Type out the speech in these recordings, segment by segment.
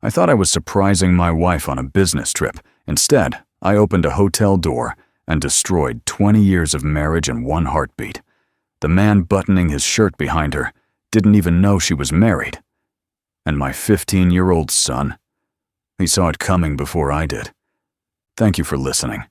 I thought I was surprising my wife on a business trip. Instead, I opened a hotel door and destroyed 20 years of marriage in one heartbeat. The man buttoning his shirt behind her didn't even know she was married. And my 15-year-old son? He saw it coming before I did. Thank you for listening.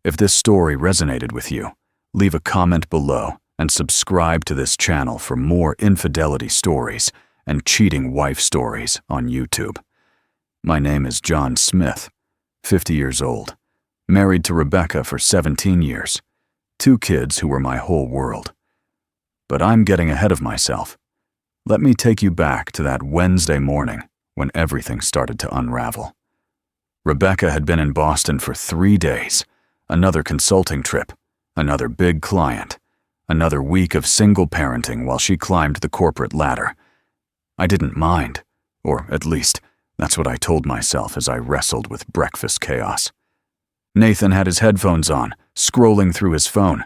If this story resonated with you, leave a comment below and subscribe to this channel for more infidelity stories and cheating wife stories on YouTube. My name is John Smith, 50 years old, married to Rebecca for 17 years, 2 kids who were my whole world. But I'm getting ahead of myself. Let me take you back to that Wednesday morning when everything started to unravel. Rebecca had been in Boston for 3 days, another consulting trip, another big client, another week of single parenting while she climbed the corporate ladder. I didn't mind, or at least, that's what I told myself as I wrestled with breakfast chaos. Nathan had his headphones on, scrolling through his phone.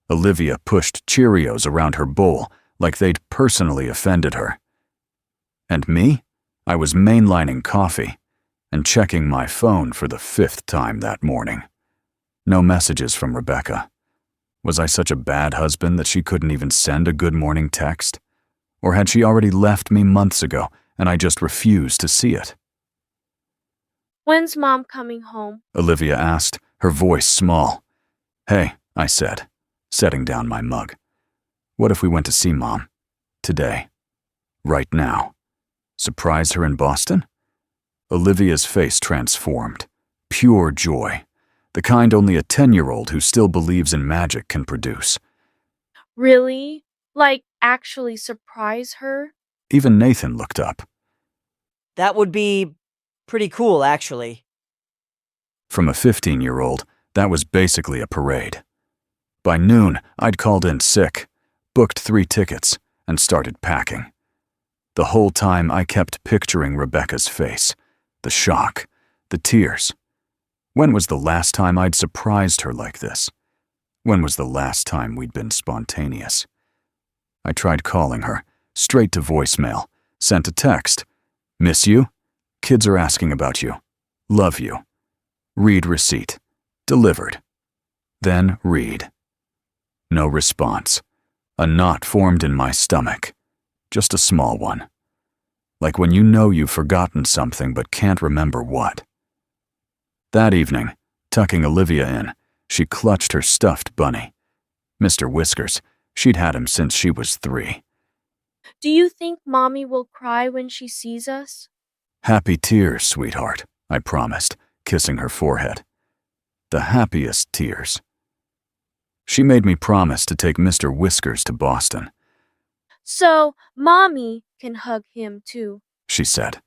Olivia pushed Cheerios around her bowl like they'd personally offended her. And me? I was mainlining coffee and checking my phone for the 5th time that morning. No messages from Rebecca. Was I such a bad husband that she couldn't even send a good morning text? Or had she already left me months ago and I just refused to see it? When's Mom coming home? Olivia asked, her voice small. Hey, I said, setting down my mug. What if we went to see Mom? Today. Right now. Surprise her in Boston? Olivia's face transformed. Pure joy. The kind only a 10-year-old who still believes in magic can produce. Really? Like, actually surprise her? Even Nathan looked up. That would be pretty cool, actually. From a 15-year-old, that was basically a parade. By noon, I'd called in sick, booked 3 tickets, and started packing. The whole time I kept picturing Rebecca's face, the shock, the tears. When was the last time I'd surprised her like this? When was the last time we'd been spontaneous? I tried calling her, straight to voicemail, sent a text. Miss you? Kids are asking about you. Love you. Read receipt. Delivered. Then read. No response. A knot formed in my stomach. Just a small one. Like when you know you've forgotten something but can't remember what. That evening, tucking Olivia in, she clutched her stuffed bunny. Mr. Whiskers, she'd had him since she was 3. Do you think Mommy will cry when she sees us? Happy tears, sweetheart, I promised, kissing her forehead. The happiest tears. She made me promise to take Mr. Whiskers to Boston. So, Mommy can hug him too, she said.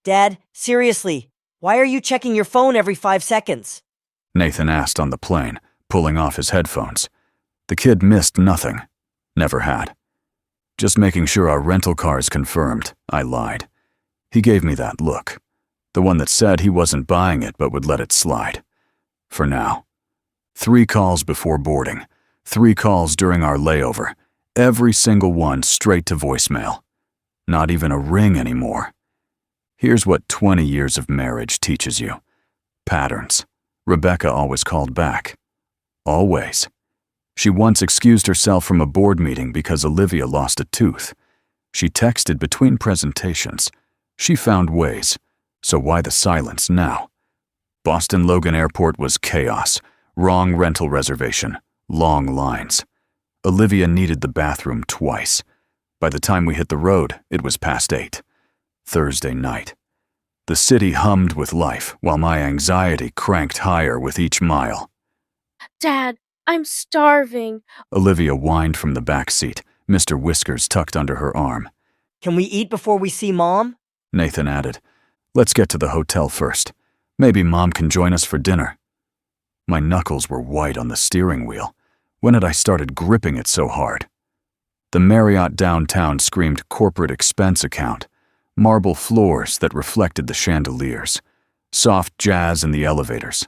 Dad, seriously, why are you checking your phone every 5 seconds? Nathan asked on the plane, pulling off his headphones. The kid missed nothing. Never had. Just making sure our rental car's confirmed, I lied. He gave me that look. The one that said he wasn't buying it but would let it slide. For now. 3 calls before boarding. 3 calls during our layover. Every single one straight to voicemail. Not even a ring anymore. Here's what 20 years of marriage teaches you. Patterns. Rebecca always called back. Always. She once excused herself from a board meeting because Olivia lost a tooth. She texted between presentations. She found ways. So why the silence now? Boston Logan Airport was chaos. Wrong rental reservation. Long lines. Olivia needed the bathroom twice. By the time we hit the road, it was past 8. Thursday night. The city hummed with life while my anxiety cranked higher with each mile. Dad, I'm starving. Olivia whined from the back seat, Mr. Whiskers tucked under her arm. Can we eat before we see Mom? Nathan added. Let's get to the hotel first. Maybe Mom can join us for dinner. My knuckles were white on the steering wheel. When had I started gripping it so hard? The Marriott downtown screamed corporate expense account. Marble floors that reflected the chandeliers. Soft jazz in the elevators.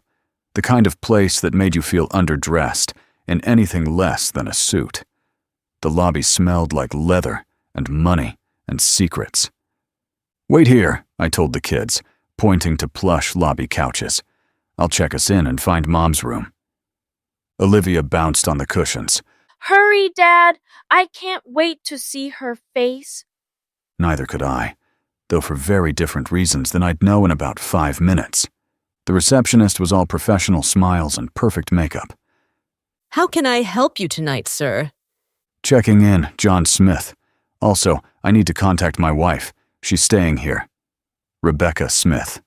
The kind of place that made you feel underdressed in anything less than a suit. The lobby smelled like leather and money and secrets. Wait here, I told the kids, pointing to plush lobby couches. I'll check us in and find Mom's room. Olivia bounced on the cushions. Hurry, Dad! I can't wait to see her face. Neither could I, though for very different reasons than I'd know in about 5 minutes. The receptionist was all professional smiles and perfect makeup. How can I help you tonight, sir? Checking in, John Smith. Also, I need to contact my wife. She's staying here. Rebecca Smith.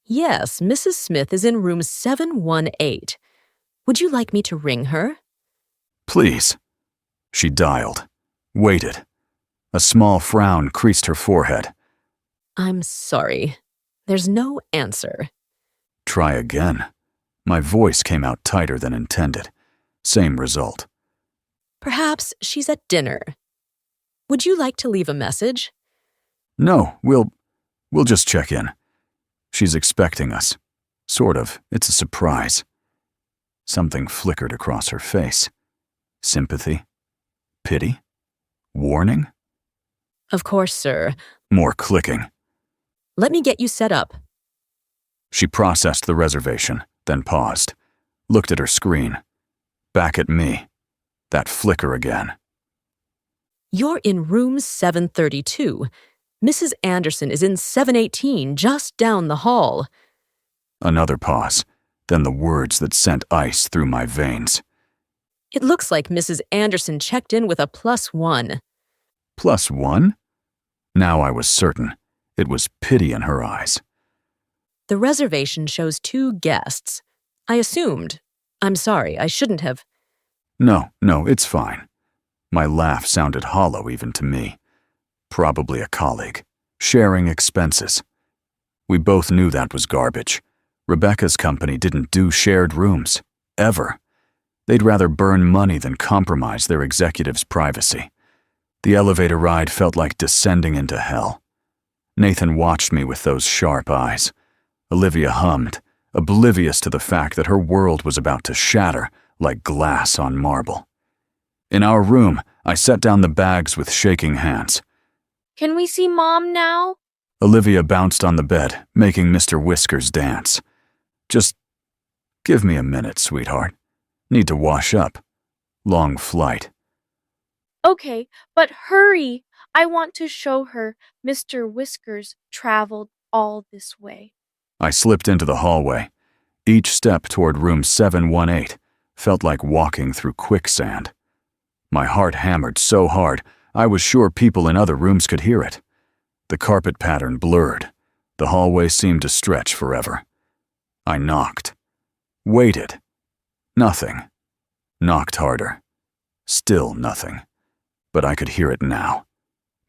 Yes, Mrs. Smith is in room 718. Would you like me to ring her? Please. She dialed. Waited. A small frown creased her forehead. I'm sorry. There's no answer. Try again. My voice came out tighter than intended. Same result. Perhaps she's at dinner. Would you like to leave a message? No, we'll just check in. She's expecting us. Sort of. It's a surprise. Something flickered across her face. Sympathy? Pity? Warning? Of course, sir. More clicking. Let me get you set up. She processed the reservation, then paused. Looked at her screen. Back at me. That flicker again. You're in room 732. Mrs. Anderson is in 718, just down the hall. Another pause, then the words that sent ice through my veins. It looks like Mrs. Anderson checked in with a +1. +1? Now I was certain. It was pity in her eyes. The reservation shows 2 guests. I assumed. I'm sorry, I shouldn't have. No, it's fine. My laugh sounded hollow even to me. Probably a colleague. Sharing expenses. We both knew that was garbage. Rebecca's company didn't do shared rooms. Ever. They'd rather burn money than compromise their executives' privacy. The elevator ride felt like descending into hell. Nathan watched me with those sharp eyes. Olivia hummed, oblivious to the fact that her world was about to shatter like glass on marble. In our room, I set down the bags with shaking hands. Can we see Mom now? Olivia bounced on the bed, making Mr. Whiskers dance. Just give me a minute, sweetheart. Need to wash up. Long flight. Okay, but hurry! I want to show her Mr. Whiskers traveled all this way. I slipped into the hallway. Each step toward room 718 felt like walking through quicksand. My heart hammered so hard, I was sure people in other rooms could hear it. The carpet pattern blurred. The hallway seemed to stretch forever. I knocked. Waited. Nothing. Knocked harder. Still nothing. But I could hear it now.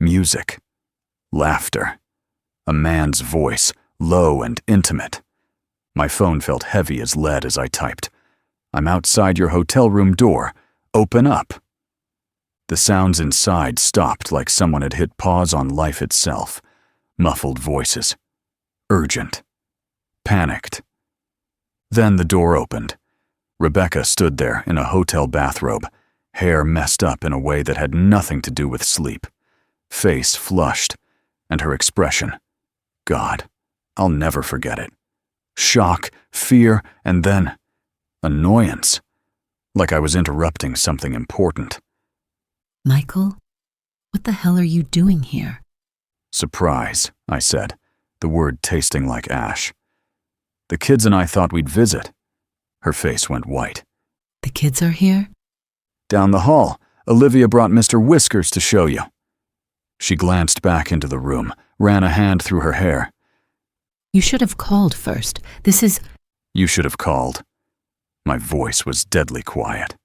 Music. Laughter. A man's voice, low and intimate. My phone felt heavy as lead as I typed. I'm outside your hotel room door. Open up. The sounds inside stopped like someone had hit pause on life itself. Muffled voices. Urgent. Panicked. Then the door opened. Rebecca stood there in a hotel bathrobe, hair messed up in a way that had nothing to do with sleep. Face flushed, and her expression. God, I'll never forget it. Shock, fear, and then annoyance. Like I was interrupting something important. Michael, what the hell are you doing here? Surprise, I said, the word tasting like ash. The kids and I thought we'd visit. Her face went white. The kids are here? Down the hall, Olivia brought Mr. Whiskers to show you. She glanced back into the room, ran a hand through her hair. You should have called first. This is... You should have called. My voice was deadly quiet.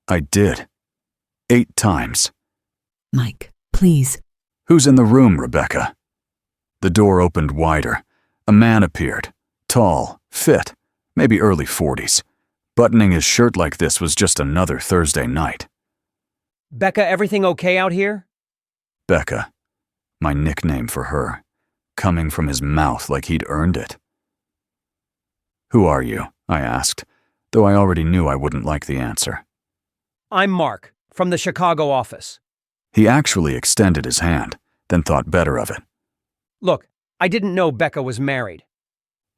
I did. 8 times. Mike, please. Who's in the room, Rebecca? The door opened wider. A man appeared. Tall, fit, maybe early 40s. Buttoning his shirt like this was just another Thursday night. Becca, everything okay out here? Becca. My nickname for her. Coming from his mouth like he'd earned it. Who are you? I asked, though I already knew I wouldn't like the answer. I'm Mark, from the Chicago office. He actually extended his hand, then thought better of it. Look, I didn't know Becca was married.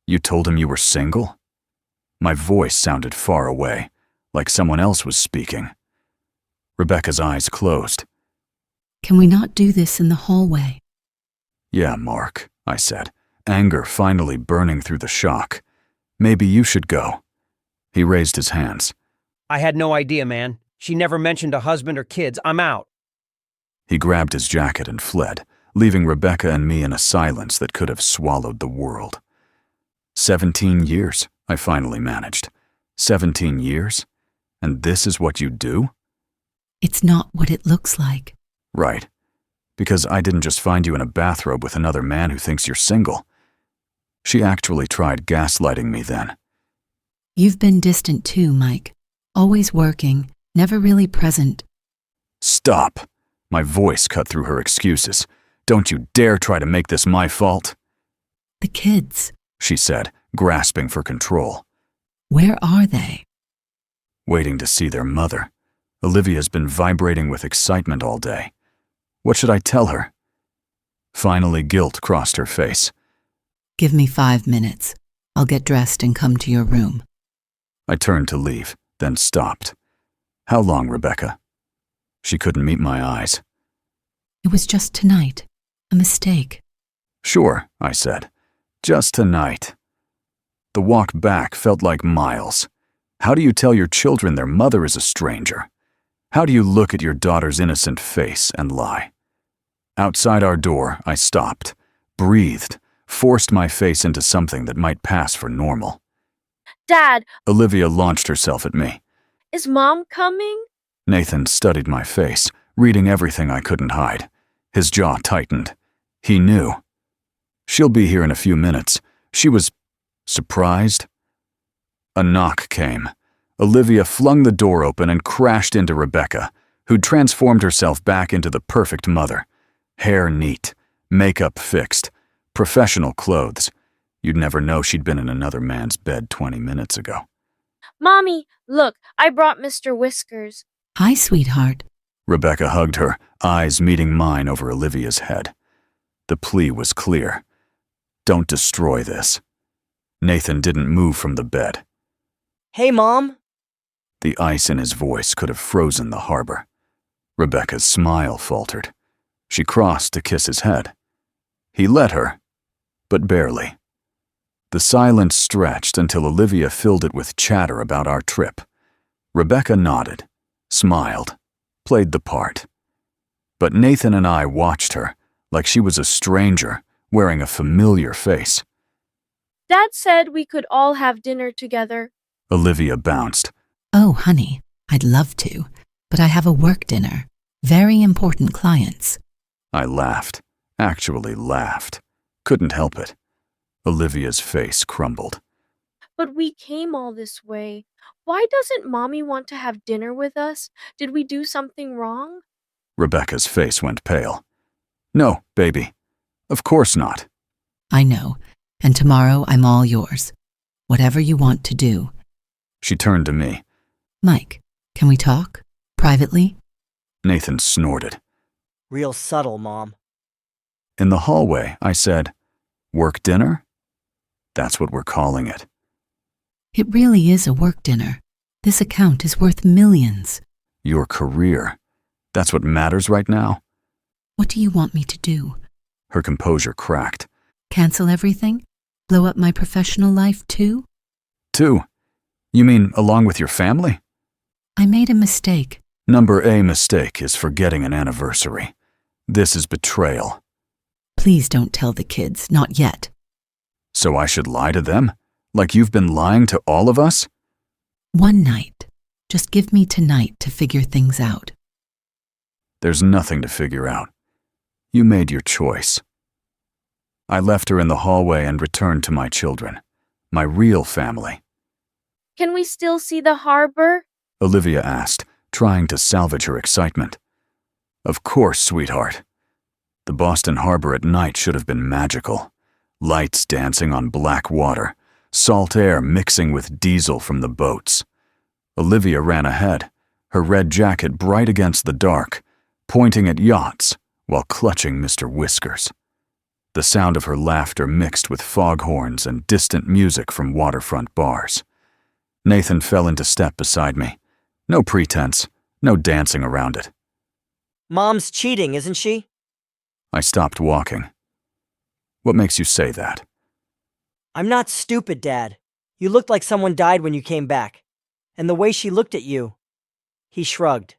You told him you were single? My voice sounded far away, like someone else was speaking. Rebecca's eyes closed. Can we not do this in the hallway? Yeah, Mark, I said, anger finally burning through the shock. Maybe you should go. He raised his hands. I had no idea, man. She never mentioned a husband or kids. I'm out. He grabbed his jacket and fled, leaving Rebecca and me in a silence that could have swallowed the world. 17 years, I finally managed. 17 years? And this is what you do? It's not what it looks like. Right. Because I didn't just find you in a bathrobe with another man who thinks you're single. She actually tried gaslighting me then. You've been distant too, Mike. Always working, never really present. Stop! My voice cut through her excuses. Don't you dare try to make this my fault. The kids, She said, grasping for control. where are they? Waiting to see their mother. Olivia's been vibrating with excitement all day. What should I tell her? Finally, guilt crossed her face. Give me 5 minutes. I'll get dressed and come to your room. I turned to leave, then stopped. How long, Rebecca? She couldn't meet my eyes. It was just tonight. A mistake. Sure, I said. Just tonight. The walk back felt like miles. How do you tell your children their mother is a stranger? How do you look at your daughter's innocent face and lie? Outside our door, I stopped, breathed, forced my face into something that might pass for normal. Dad, Olivia launched herself at me. is Mom coming? Nathan studied my face, reading everything I couldn't hide. His jaw tightened. He knew. She'll be here in a few minutes. She was surprised. A knock came. Olivia flung the door open and crashed into Rebecca, who'd transformed herself back into the perfect mother. Hair neat, makeup fixed, professional clothes. You'd never know she'd been in another man's bed 20 minutes ago. Mommy, look, I brought Mr. Whiskers. Hi, sweetheart. Rebecca hugged her, eyes meeting mine over Olivia's head. The plea was clear. Don't destroy this. Nathan didn't move from the bed. Hey, Mom. The ice in his voice could have frozen the harbor. Rebecca's smile faltered. She crossed to kiss his head. He let her, but barely. The silence stretched until Olivia filled it with chatter about our trip. Rebecca nodded, smiled, played the part. But Nathan and I watched her like she was a stranger wearing a familiar face. Dad said we could all have dinner together. Olivia bounced. Oh, honey, I'd love to, but I have a work dinner. Very important clients. I laughed, actually laughed. Couldn't help it. Olivia's face crumbled. But we came all this way. Why doesn't Mommy want to have dinner with us? Did we do something wrong? Rebecca's face went pale. No, baby. Of course not. I know, and tomorrow I'm all yours. Whatever you want to do. She turned to me. Mike, can we talk? Privately? Nathan snorted. Real subtle, Mom. In the hallway, I said, "Work dinner?" That's what we're calling it. It really is a work dinner. This account is worth millions. Your career. That's what matters right now? What do you want me to do? Her composure cracked. Cancel everything? Blow up my professional life too? 2. You mean along with your family? I made a mistake. Number A mistake is forgetting an anniversary. This is betrayal. Please don't tell the kids, not yet. So I should lie to them? Like you've been lying to all of us? One night. Just give me tonight to figure things out. There's nothing to figure out. You made your choice. I left her in the hallway and returned to my children, my real family. Can we still see the harbor? Olivia asked, trying to salvage her excitement. Of course, sweetheart. The Boston Harbor at night should have been magical. Lights dancing on black water, salt air mixing with diesel from the boats. Olivia ran ahead, her red jacket bright against the dark, pointing at yachts while clutching Mr. Whiskers. The sound of her laughter mixed with foghorns and distant music from waterfront bars. Nathan fell into step beside me. No pretense, no dancing around it. Mom's cheating, isn't she? I stopped walking. What makes you say that? I'm not stupid, Dad. You looked like someone died when you came back. And the way she looked at you. He shrugged.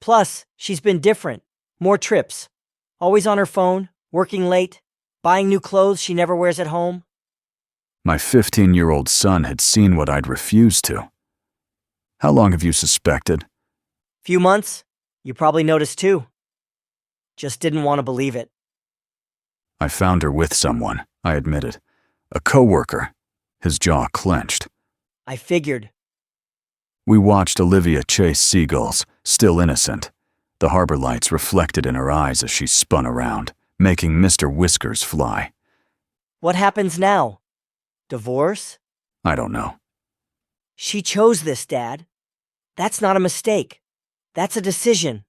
Plus, she's been different. More trips. Always on her phone, working late, buying new clothes she never wears at home. My 15-year-old son had seen what I'd refused to. How long have you suspected? Few months. You probably noticed too. Just didn't want to believe it. I found her with someone, I admitted. A coworker. His jaw clenched. I figured. We watched Olivia chase seagulls, still innocent. The harbor lights reflected in her eyes as she spun around, making Mr. Whiskers fly. What happens now? Divorce? I don't know. She chose this, Dad. That's not a mistake. That's a decision.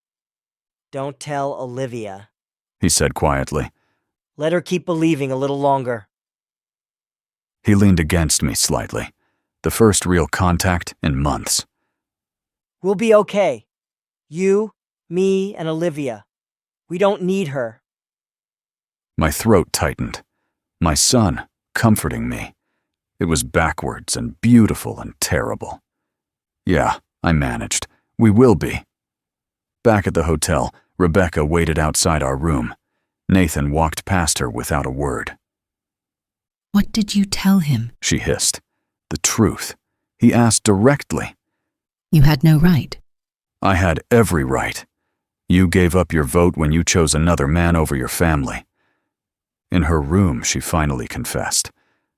Don't tell Olivia, He said quietly. Let her keep believing a little longer. He leaned against me slightly. The first real contact in months. We'll be okay. You, me, and Olivia. We don't need her. My throat tightened. My son, comforting me. It was backwards and beautiful and terrible. Yeah, I managed. We will be. Back at the hotel, Rebecca waited outside our room. Nathan walked past her without a word. What did you tell him? She hissed. The truth. He asked directly. You had no right. I had every right. You gave up your vote when you chose another man over your family. In her room, she finally confessed.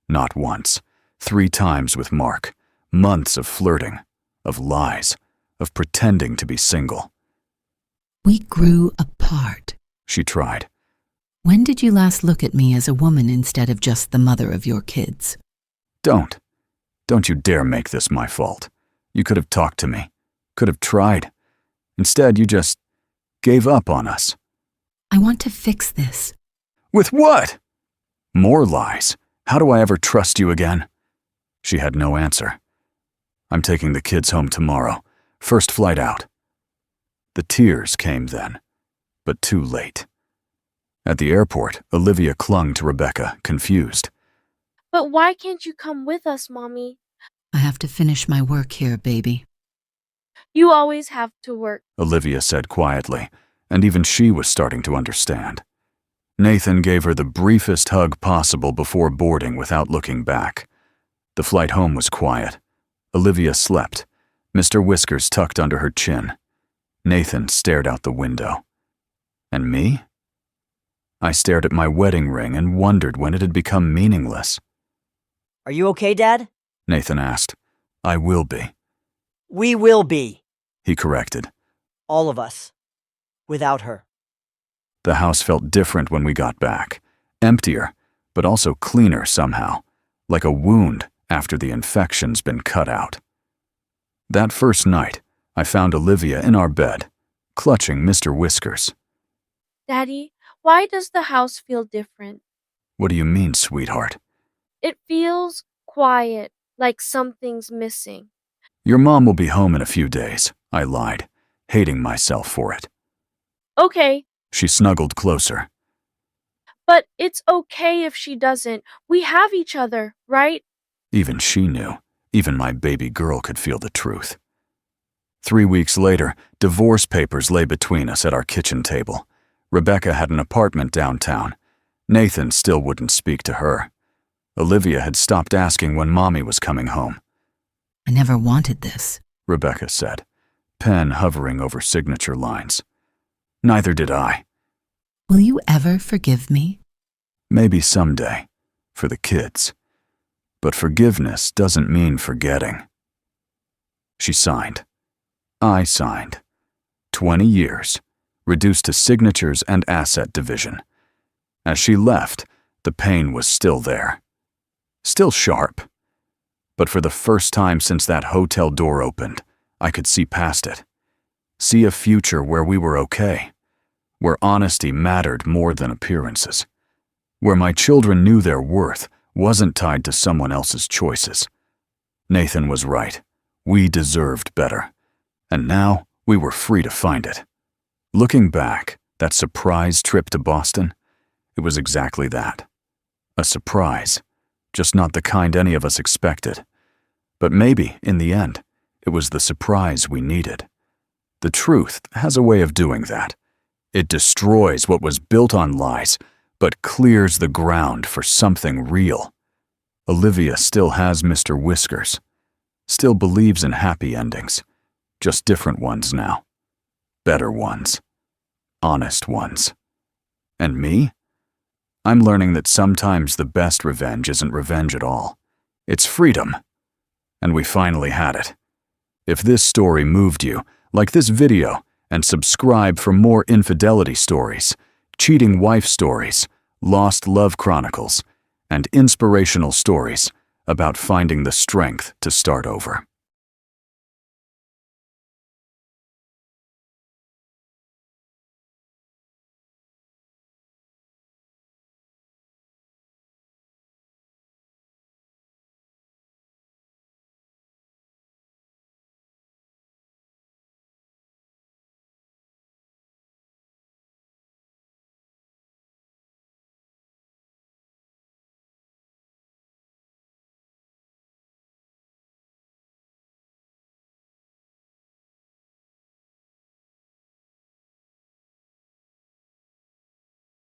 Not once. 3 times with Mark. Months of flirting, of lies, of pretending to be single. We grew apart. She tried. When did you last look at me as a woman instead of just the mother of your kids? Don't. Don't you dare make this my fault. You could have talked to me. Could have tried. Instead, you just gave up on us. I want to fix this. With what? More lies. How do I ever trust you again? She had no answer. I'm taking the kids home tomorrow. First flight out. The tears came then, but too late. At the airport, Olivia clung to Rebecca, confused. But why can't you come with us, Mommy? I have to finish my work here, baby. You always have to work. Olivia said quietly, and even she was starting to understand. Nathan gave her the briefest hug possible before boarding without looking back. The flight home was quiet. Olivia slept, Mr. Whiskers tucked under her chin. Nathan stared out the window. And me? I stared at my wedding ring and wondered when it had become meaningless. Are you okay, Dad? Nathan asked. I will be, We will be. he corrected. All of us. Without her. The house felt different when we got back. Emptier, but also cleaner somehow, like a wound after the infection's been cut out. That first night, I found Olivia in our bed, clutching Mr. Whiskers. Daddy, why does the house feel different? What do you mean, sweetheart? It feels quiet, like something's missing. Your mom will be home in a few days, I lied, hating myself for it. Okay, She snuggled closer. but it's okay if she doesn't. We have each other, right? Even she knew. Even my baby girl could feel the truth. 3 weeks later, divorce papers lay between us at our kitchen table. Rebecca had an apartment downtown. Nathan still wouldn't speak to her. Olivia had stopped asking when Mommy was coming home. I never wanted this. Rebecca said, pen hovering over signature lines. Neither did I. Will you ever forgive me? Maybe someday, for the kids. But forgiveness doesn't mean forgetting. She signed. I signed. 20 years, reduced to signatures and asset division. As she left, the pain was still there. Still sharp. But for the first time since that hotel door opened, I could see past it. See a future where we were okay. Where honesty mattered more than appearances. where my children knew their worth wasn't tied to someone else's choices. Nathan was right. We deserved better. And now we were free to find it. Looking back, that surprise trip to Boston, it was exactly that. A surprise, just not the kind any of us expected. But maybe, in the end, it was the surprise we needed. The truth has a way of doing that. It destroys what was built on lies, but clears the ground for something real. Olivia still has Mr. Whiskers, still believes in happy endings, just different ones now. Better ones. Honest ones. And me? I'm learning that sometimes the best revenge isn't revenge at all. It's freedom. And we finally had it. If this story moved you, like this video and subscribe for more infidelity stories, cheating wife stories, lost love chronicles, and inspirational stories about finding the strength to start over.